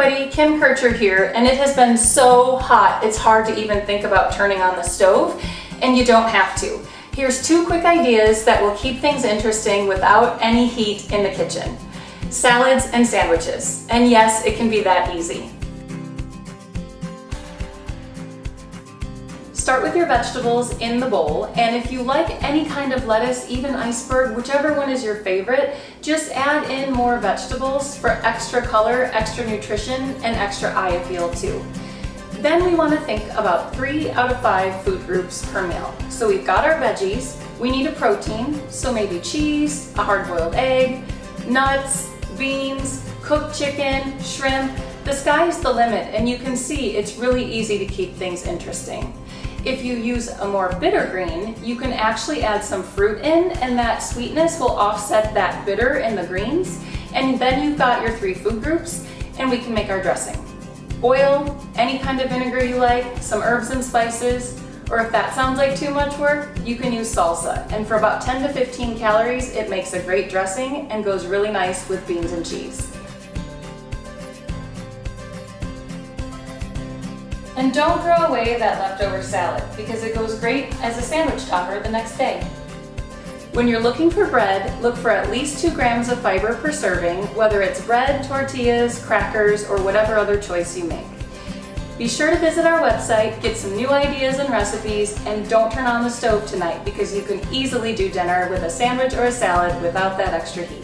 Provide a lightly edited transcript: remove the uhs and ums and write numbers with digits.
everybody, Kim Kircher here, and it has been so hot it's hard to even think about turning on the stove, and you don't have to. Here's 2 quick ideas that will keep things interesting without any heat in the kitchen. Salads and sandwiches. And yes, it can be that easy. Start with your vegetables in the bowl, and if you like any kind of lettuce, even iceberg, whichever one is your favorite, just add in more vegetables for extra color, extra nutrition, and extra eye appeal too. Then we want to think about 3 out of 5 food groups per meal. So we've got our veggies, we need a protein, so maybe cheese, a hard-boiled egg, nuts, beans, cooked chicken, shrimp. The sky's the limit, and you can see it's really easy to keep things interesting. If you use a more bitter green, you can actually add some fruit in, and that sweetness will offset that bitter in the greens. And then you've got your 3 food groups, and we can make our dressing. Oil, any kind of vinegar you like, some herbs and spices, or if that sounds like too much work, you can use salsa. And for about 10 to 15 calories, it makes a great dressing and goes really nice with beans and cheese. And don't throw away that leftover salad because it goes great as a sandwich topper the next day. When you're looking for bread, look for at least 2 grams of fiber per serving, whether it's bread, tortillas, crackers, or whatever other choice you make. Be sure to visit our website, get some new ideas and recipes, and don't turn on the stove tonight because you can easily do dinner with a sandwich or a salad without that extra heat.